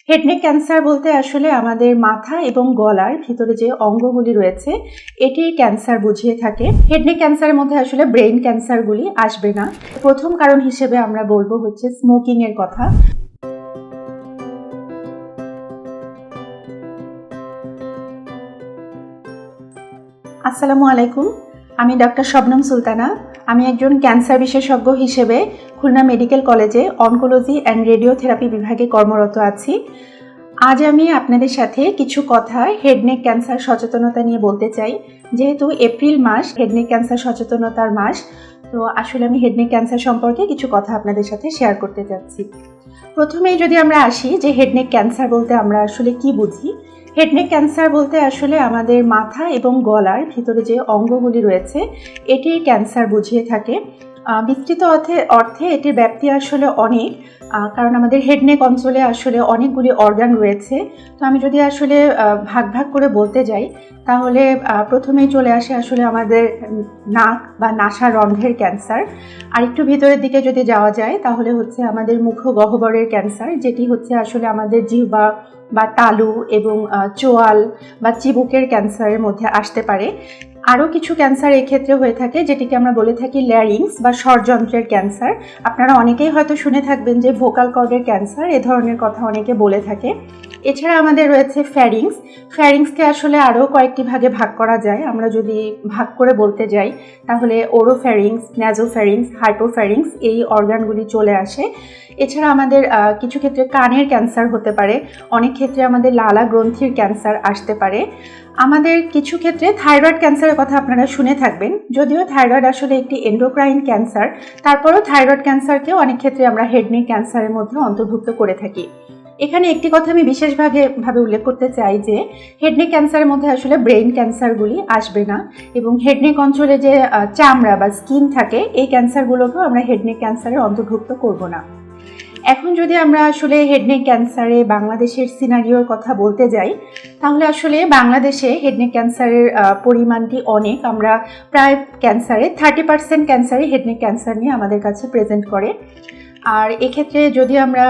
Head neck cancer বলতে আসলে আমাদের মাথা এবং গলার ভিতরে যে অঙ্গগুলি রয়েছে এটির ক্যান্সার বুঝিয়ে থাকে। হেড নেক ক্যান্সারের মধ্যে আসলে ব্রেইন ক্যান্সারগুলি আসবে না। প্রথম কারণ হিসেবে আমরা বলবো হচ্ছে স্মোকিং এর কথা। আসসালামু আলাইকুম, আমি ডক্টর শবনম সুলতানা। আমি একজন ক্যান্সার বিশেষজ্ঞ হিসেবে খুলনা মেডিকেল কলেজে অনকোলজি অ্যান্ড রেডিওথেরাপি বিভাগে কর্মরত আছি। আজ আমি আপনাদের সাথে কিছু কথা হেড নেক ক্যান্সার সচেতনতা নিয়ে বলতে চাই। যেহেতু এপ্রিল মাস হেড নেক ক্যান্সার সচেতনতার মাস, তো আসলে আমি হেড নেক ক্যান্সার সম্পর্কে কিছু কথা আপনাদের সাথে শেয়ার করতে যাচ্ছি। প্রথমেই যদি আমরা আসি যে হেড নেক ক্যান্সার বলতে আমরা আসলে কি বুঝি। হেড নেক ক্যান্সার বলতে আসলে আমাদের মাথা এবং গলার ভিতরে যে অঙ্গগুলি রয়েছে এটির ক্যান্সার বুঝিয়ে থাকে। বিস্তৃত অর্থে এটির ব্যাপ্তি আসলে অনেক, কারণ আমাদের হেড নেক অঞ্চলে আসলে অনেকগুলি অর্গান রয়েছে। তো আমি যদি আসলে ভাগ ভাগ করে বলতে যাই তাহলে প্রথমেই চলে আসে আসলে আমাদের নাক বা নাসারন্ধ্রের ক্যান্সার। আর একটু ভিতরের দিকে যদি যাওয়া যায় তাহলে হচ্ছে আমাদের মুখগহ্বরের ক্যান্সার, যেটি হচ্ছে আসলে আমাদের জিহ্বা বা তালু এবং চোয়াল বা চিবুকের ক্যান্সারের মধ্যে আসতে পারে। আরও কিছু ক্যান্সার এক্ষেত্রে হয়ে থাকে যেটিকে আমরা বলে থাকি ল্যারিংস বা স্বরযন্ত্রের ক্যান্সার। আপনারা অনেকেই হয়তো শুনে থাকবেন যে ভোকাল কর্ডের ক্যান্সার, এ ধরনের কথা অনেকে বলে থাকে। এছাড়া আমাদের রয়েছে ফ্যারিংসকে আসলে আরও কয়েকটি ভাগে ভাগ করা যায়। আমরা যদি ভাগ করে বলতে যাই তাহলে ওরোফ্যারিংস, ন্যাজোফ্যারিংস, হাইপোফ্যারিংস এই অর্গানগুলি চলে আসে। এছাড়া আমাদের কিছু ক্ষেত্রে কানের ক্যান্সার হতে পারে, অনেক ক্ষেত্রে আমাদের লালা গ্রন্থির ক্যান্সার আসতে পারে। আমাদের কিছু ক্ষেত্রে থাইরয়েড ক্যান্সারের কথা আপনারা শুনে থাকবেন। যদিও থাইরয়েড আসলে একটি এন্ডোক্রাইন ক্যান্সার, তারপরেও থাইরয়েড ক্যান্সারকেও অনেক ক্ষেত্রে আমরা হেড নেক ক্যান্সারের মধ্যে অন্তর্ভুক্ত করে থাকি। এখানে একটি কথা আমি বিশেষভাবে উল্লেখ করতে চাই যে হেড নেক ক্যান্সারের মধ্যে আসলে ব্রেইন ক্যান্সারগুলি আসবে না, এবং হেড নেক অঞ্চলে যে চামড়া বা স্কিন থাকে এই ক্যান্সারগুলোকেও আমরা হেড নেক ক্যান্সারের অন্তর্ভুক্ত করব না। এখন যদি আমরা আসলে হেড নেক ক্যান্সারে বাংলাদেশের সিনারিওর কথা বলতে যাই তাহলে আসলে বাংলাদেশে হেড নেক ক্যান্সারের পরিমাণটি অনেক। আমরা প্রায় ক্যান্সারে 30% ক্যান্সারই হেড নেক ক্যান্সার নিয়ে আমাদের কাছে প্রেজেন্ট করে। আর এক্ষেত্রে যদি আমরা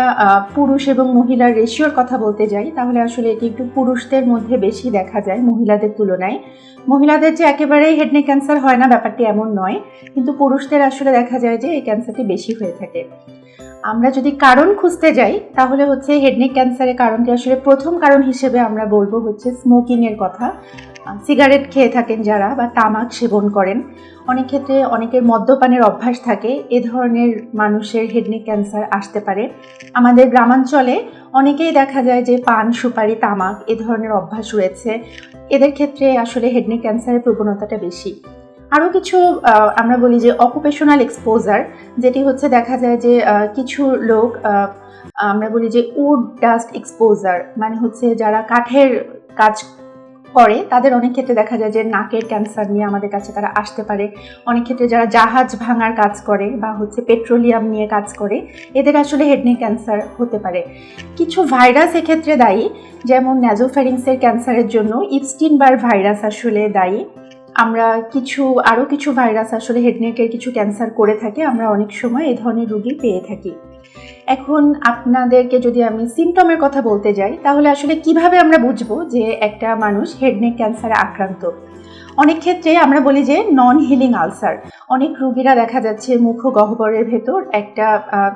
পুরুষ এবং মহিলার রেশিওর কথা বলতে যাই তাহলে আসলে এটি একটু পুরুষদের মধ্যে বেশি দেখা যায় মহিলাদের তুলনায়। মহিলাদের যে একেবারেই হেড নেক ক্যান্সার হয় না ব্যাপারটি এমন নয়, কিন্তু পুরুষদের আসলে দেখা যায় যে এই ক্যান্সারটি বেশি হয়ে থাকে। আমরা যদি কারণ খুঁজতে যাই তাহলে হচ্ছে হেড নেক ক্যান্সারের কারণটি আসলে প্রথম কারণ হিসেবে আমরা বলবো হচ্ছে স্মোকিংয়ের কথা। সিগারেট খেয়ে থাকেন যারা বা তামাক সেবন করেন, অনেক ক্ষেত্রে অনেকের মদ্যপানের অভ্যাস থাকে, এ ধরনের মানুষের হেড নেক ক্যান্সার আসতে পারে। আমাদের গ্রামাঞ্চলে অনেকেই দেখা যায় যে পান, সুপারি, তামাক এ ধরনের অভ্যাস রয়েছে, এদের ক্ষেত্রে আসলে হেড নেক ক্যান্সারের প্রবণতাটা বেশি। আরও কিছু আমরা বলি যে অকুপেশনাল এক্সপোজার, যেটি হচ্ছে দেখা যায় যে কিছু লোক আমরা বলি যে উড ডাস্ট এক্সপোজার, মানে হচ্ছে যারা কাঠের কাজ করে তাদের অনেক ক্ষেত্রে দেখা যায় যে নাকের ক্যান্সার নিয়ে আমাদের কাছে তারা আসতে পারে। অনেক ক্ষেত্রে যারা জাহাজ ভাঙার কাজ করে বা হচ্ছে পেট্রোলিয়াম নিয়ে কাজ করে এদের আসলে হেড নেক ক্যান্সার হতে পারে। কিছু ভাইরাস এক্ষেত্রে দায়ী, যেমন ন্যাজোফ্যারিংসের ক্যান্সারের জন্য ইপস্টিন-বার ভাইরাস আসলে দায়ী। আমরা আরও কিছু ভাইরাস আসলে হেড নেকের কিছু ক্যান্সার করে থাকে, আমরা অনেক সময় এই ধরনের রোগী পেয়ে থাকি। এখন আপনাদেরকে যদি আমি সিমটমের কথা বলতে যাই তাহলে আসলে কিভাবে আমরা বুঝবো যে একটা মানুষ হেড নেক ক্যান্সারে আক্রান্ত। অনেক ক্ষেত্রে আমরা বলি যে নন হিলিং আলসার, অনেক রোগীরা দেখা যাচ্ছে মুখগহ্বরের ভেতর একটা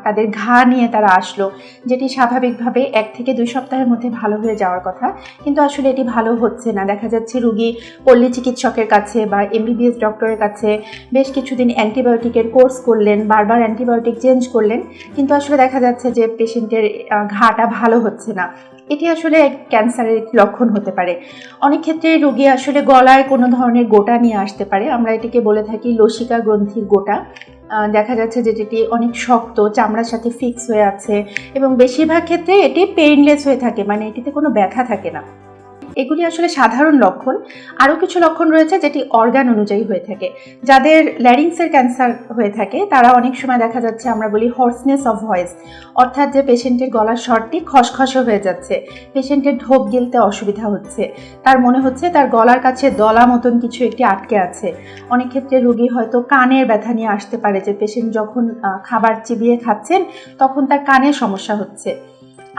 তাদের ঘা নিয়ে তারা আসলো, যেটি স্বাভাবিকভাবে 1 থেকে 2 সপ্তাহের মধ্যে ভালো হয়ে যাওয়ার কথা, কিন্তু আসলে এটি ভালো হচ্ছে না। দেখা যাচ্ছে রোগী পল্লী চিকিৎসকের কাছে বা MBBS ডক্টরের কাছে বেশ কিছুদিন অ্যান্টিবায়োটিকের কোর্স করলেন, বারবার অ্যান্টিবায়োটিক চেঞ্জ করলেন, কিন্তু আসলে দেখা যাচ্ছে যে পেশেন্টের ঘাটা ভালো হচ্ছে না। এটি আসলে ক্যান্সারের লক্ষণ হতে পারে। অনেক ক্ষেত্রে রোগী আসলে গলায় কোনো ধরনের গোটা নিয়ে আসতে পারে, আমরা এটিকে বলে থাকি লসিকা গ্রন্থির গোটা। দেখা যাচ্ছে যে যেটি অনেক শক্ত, চামড়ার সাথে ফিক্স হয়ে আছে, এবং বেশিরভাগ ক্ষেত্রে এটি পেইনলেস হয়ে থাকে, মানে এটিতে কোনো ব্যথা থাকে না। এগুলি আসলে সাধারণ লক্ষণ। আরও কিছু লক্ষণ রয়েছে যেটি অর্গান অনুযায়ী হয়ে থাকে। যাদের ল্যারিংসের ক্যান্সার হয়ে থাকে তারা অনেক সময় দেখা যাচ্ছে আমরা বলি হর্সনেস অফ ভয়েস, অর্থাৎ যে পেশেন্টের গলার স্বরটি খসখসে হয়ে যাচ্ছে, পেশেন্টের ঢোক গিলতে অসুবিধা হচ্ছে, তার মনে হচ্ছে তার গলার কাছে দলা মতন কিছু একটি আটকে আছে। অনেক ক্ষেত্রে রোগী হয়তো কানের ব্যথা নিয়ে আসতে পারে, যে পেশেন্ট যখন খাবার চিবিয়ে খাচ্ছেন তখন তার কানের সমস্যা হচ্ছে।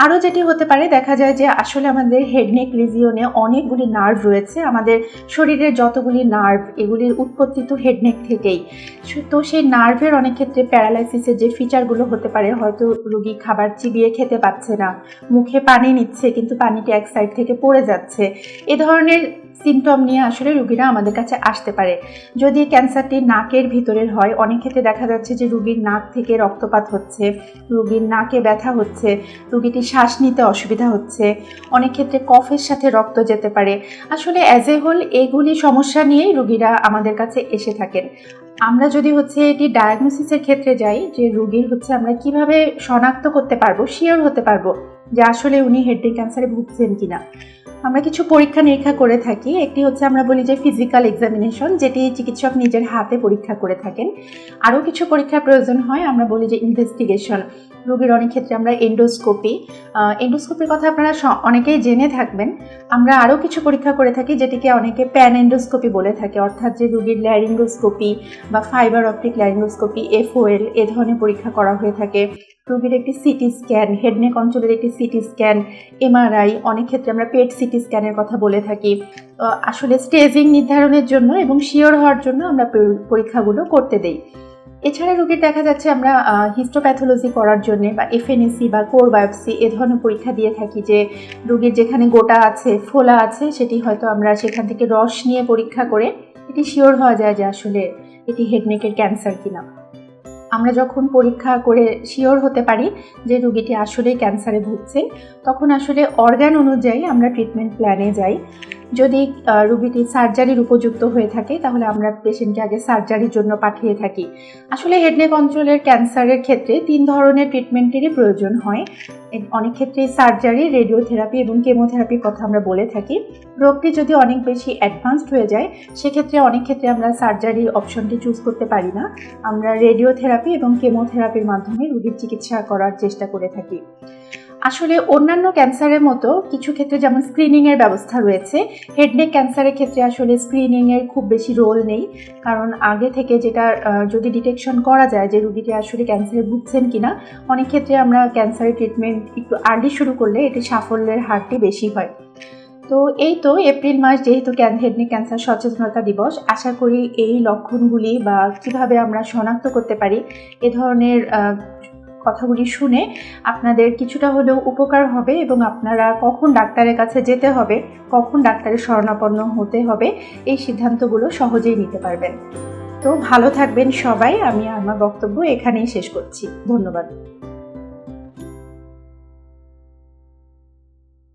আরও যেটি হতে পারে, দেখা যায় যে আসলে আমাদের হেড নেক রিজিয়নে অনেকগুলি নার্ভ রয়েছে। আমাদের শরীরের যতগুলি নার্ভ, এগুলির উৎপত্তি তো হেড নেক থেকেই। তো সেই নার্ভের অনেক ক্ষেত্রে প্যারালাইসিসের যে ফিচারগুলো হতে পারে, হয়তো রোগী খাবার চিবিয়ে খেতে পাচ্ছে না, মুখে পানি নিচ্ছে কিন্তু পানিটি এক সাইড থেকে পড়ে যাচ্ছে, এ ধরনের সিমটম নিয়ে আসলে রোগীরা আমাদের কাছে আসতে পারে। যদি ক্যান্সারটি নাকের ভিতরের হয়, অনেক ক্ষেত্রে দেখা যাচ্ছে যে রোগীর নাক থেকে রক্তপাত হচ্ছে, রোগীর নাকে ব্যথা হচ্ছে, রোগীটি শ্বাস নিতে অসুবিধা হচ্ছে, অনেক ক্ষেত্রে কফের সাথে রক্ত যেতে পারে। আসলে অ্যাজ এ হোল এগুলি সমস্যা নিয়েই রোগীরা আমাদের কাছে এসে থাকেন। আমরা যদি এটি ডায়াগনোসিসের ক্ষেত্রে যাই, যে রোগীর আমরা কিভাবে শনাক্ত করতে পারবো, শিওর হতে পারবো যে আসলে উনি হেড নেক ক্যান্সারে ভুগছেন কিনা, আমরা কিছু পরীক্ষা নিরীক্ষা করে থাকি। একটি আমরা বলি যে ফিজিক্যাল এক্সামিনেশন, যেটি চিকিৎসক নিজের হাতে পরীক্ষা করে থাকেন। আরও কিছু পরীক্ষার প্রয়োজন হয়, আমরা বলি যে ইনভেস্টিগেশন। রোগীর অনেক ক্ষেত্রে আমরা এন্ডোস্কোপির কথা আপনারা অনেকেই জেনে থাকবেন। আমরা আরও কিছু পরীক্ষা করে থাকি, যেটিকে অনেকে প্যান এন্ডোস্কোপি বলে থাকে, অর্থাৎ যে রোগীর ল্যারিঙ্গোস্কোপি বা ফাইবার অপটিক ল্যারিঙ্গোস্কোপি, FOL, এ ধরনের পরীক্ষা করা হয়ে থাকে। রোগীর একটি সিটি স্ক্যান, হেড নেক অঞ্চলের একটি সিটি স্ক্যান, MRI, অনেক ক্ষেত্রে আমরা পেট সিটি স্ক্যানের কথা বলে থাকি। আসলে স্টেজিং নির্ধারণের জন্য এবং শিওর হওয়ার জন্য আমরা পরীক্ষাগুলো করতে দেই। এছাড়া রোগীর দেখা যাচ্ছে আমরা হিস্টোপ্যাথোলজি করার জন্য বা FNAC বা কোর বায়োপসি, এ ধরনের পরীক্ষা দিয়ে থাকি, যে রোগীর যেখানে গোটা আছে, ফোলা আছে, সেটি হয়তো আমরা সেখান থেকে রস নিয়ে পরীক্ষা করে এটি শিওর হওয়া যায় যে আসলে এটি হেড নেকের ক্যান্সার কিনা। আমরা যখন পরীক্ষা করে শিওর হতে পারি যে রোগীটি আসলে ক্যান্সারে ভুগছেন, তখন আসলে অর্গান অনুযায়ী আমরা ট্রিটমেন্ট প্ল্যানে যাই। যদি রোগীটি সার্জারির উপযুক্ত হয়ে থাকে, তাহলে আমরা পেশেন্টকে আগে সার্জারির জন্য পাঠিয়ে থাকি। আসলে হেড নেক অঞ্চলের ক্যান্সারের ক্ষেত্রে 3 ধরনের ট্রিটমেন্টেরই প্রয়োজন হয়। অনেক ক্ষেত্রে সার্জারি, রেডিওথেরাপি এবং কেমোথেরাপির কথা আমরা বলে থাকি। রোগটি যদি অনেক বেশি অ্যাডভান্সড হয়ে যায়, সেক্ষেত্রে অনেক ক্ষেত্রে আমরা সার্জারি অপশনটি চুজ করতে পারি না। আমরা রেডিওথেরাপি এবং কেমোথেরাপির মাধ্যমে রোগীর চিকিৎসা করার চেষ্টা করে থাকি। আসলে অন্যান্য ক্যান্সারের মতো কিছু ক্ষেত্রে যেমন স্ক্রিনিংয়ের ব্যবস্থা রয়েছে, হেড নেক ক্যান্সারের ক্ষেত্রে আসলে স্ক্রিনিংয়ের খুব বেশি রোল নেই। কারণ আগে থেকে যেটা যদি ডিটেকশন করা যায় যে রোগীটি আসলে ক্যান্সারে ভুগছেন কিনা, অনেক ক্ষেত্রে আমরা ক্যান্সারের ট্রিটমেন্ট একটু আর্লি শুরু করলে এটি সাফল্যের হারটি বেশি হয়। তো এই তো এপ্রিল মাস যেহেতু হেড নেক ক্যান্সার সচেতনতা দিবস, আশা করি এই লক্ষণগুলি বা কিভাবে আমরা শনাক্ত করতে পারি, এ ধরনের কথাগুলি শুনে আপনাদের কিছুটা হলেও উপকার হবে এবং আপনারা কখন ডাক্তারের কাছে যেতে হবে, কখন ডাক্তারের শরণাপন্ন হতে হবে, এই সিদ্ধান্তগুলো সহজেই নিতে পারবেন। তো ভালো থাকবেন সবাই। আমি আমার বক্তব্য এখানেই শেষ করছি। ধন্যবাদ।